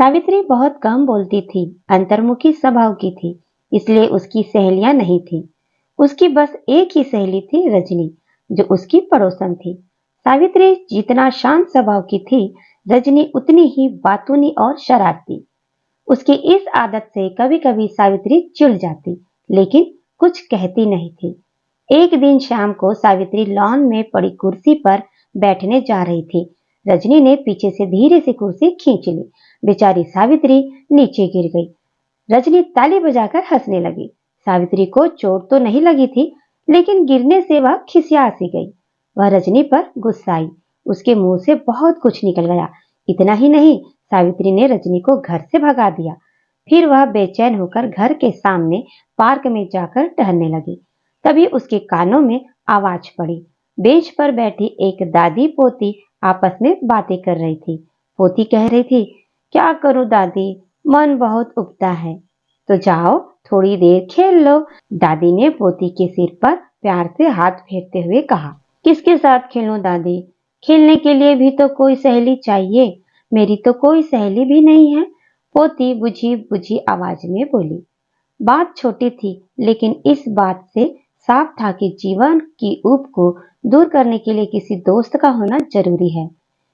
सावित्री बहुत कम बोलती थी, अंतर्मुखी स्वभाव की थी, इसलिए उसकी सहेलियां नहीं थी। उसकी बस एक ही सहेली थी, रजनी, जो उसकी पड़ोसन थी। सावित्री जितना शांत स्वभाव की थी, रजनी उतनी ही बातूनी और शरारती। उसकी इस आदत से कभी-कभी सावित्री चिढ़ जाती, लेकिन कुछ कहती नहीं थी। एक दिन शाम को सावित्री लॉन में पड़ी कुर्सी पर बैठने जा रही थी। रजनी ने पीछे से धीरे से कुर्सी खींच ली। बेचारी सावित्री नीचे गिर गई। रजनी ताली बजाकर हंसने लगी। सावित्री को चोट तो नहीं लगी थी, लेकिन गिरने से वह खिसिया सी गई। वह रजनी पर गुस्सा आई। उसके मुंह से बहुत कुछ निकल गया। इतना ही नहीं, सावित्री ने रजनी को घर से भगा दिया। फिर वह बेचैन होकर घर के सामने पार्क में जाकर टहलने लगी। तभी उसके कानों में आवाज पड़ी। बेंच पर बैठी एक दादी पोती आपस में बातें कर रही थी। पोती कह रही थी, क्या करूं दादी, मन बहुत उबता है। तो जाओ थोड़ी देर खेल लो। दादी ने पोती के सिर पर प्यार से हाथ फेरते हुए कहा। किसके साथ खेलूं दादी, खेलने के लिए भी तो कोई सहेली चाहिए। मेरी तो कोई सहेली भी नहीं है। पोती बुझी बुझी आवाज में बोली। बात छोटी थी, लेकिन इस बात से साफ था कि जीवन की ऊब को दूर करने के लिए किसी दोस्त का होना जरूरी है।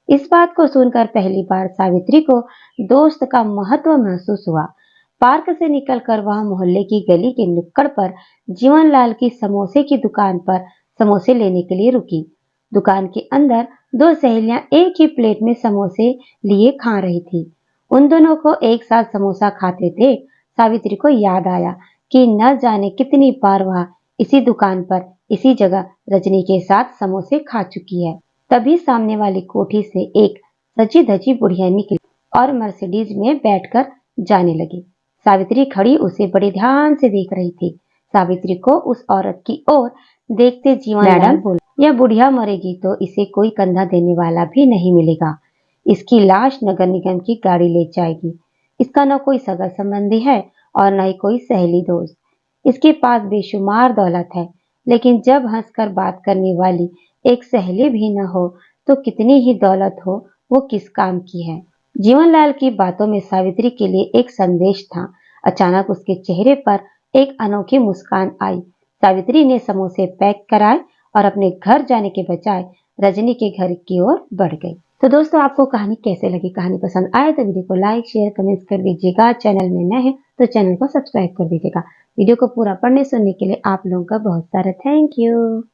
इस बात को सुनकर पहली बार सावित्री को दोस्त का महत्व महसूस हुआ। पार्क से निकलकर वह मोहल्ले की गली के नुक्कड़ पर जीवनलाल की समोसे की दुकान पर समोसे लेने के लिए रुकी। दुकान के अंदर दो सहेलियां एक ही प्लेट में समोसे लिए खा रही थी। उन दोनों को एक साथ समोसा खाते थे सावित्री को याद आया कि न जाने कितनी बार वह इसी दुकान पर इसी जगह रजनी के साथ समोसे खा चुकी है। तभी सामने वाली कोठी से एक सजी धजी बुढ़िया निकली और मर्सिडीज में बैठकर जाने लगी। सावित्री खड़ी उसे बड़े ध्यान से देख रही थी। सावित्री को उस औरत की ओर देखते जीवनलाल बोला, यह बुढ़िया मरेगी तो इसे कोई कंधा देने वाला भी नहीं मिलेगा। इसकी लाश नगर निगम की गाड़ी ले जाएगी। इसका न कोई सगा संबंधी है और न ही कोई सहेली दोस्त। इसके पास बेशुमार दौलत है, लेकिन जब हंसकर बात करने वाली एक सहेली भी न हो तो कितनी ही दौलत हो, वो किस काम की है। जीवनलाल की बातों में सावित्री के लिए एक संदेश था। अचानक उसके चेहरे पर एक अनोखी मुस्कान आई। सावित्री ने समोसे पैक कराए और अपने घर जाने के बजाय रजनी के घर की ओर बढ़ गई। तो दोस्तों, आपको कहानी कैसे लगी? कहानी पसंद आए तो वीडियो को लाइक शेयर कमेंट कर दीजिएगा। चैनल में नए हैं तो चैनल को सब्सक्राइब कर दीजिएगा। वीडियो को पूरा पढ़ने सुनने के लिए आप लोगों का बहुत सारा थैंक यू।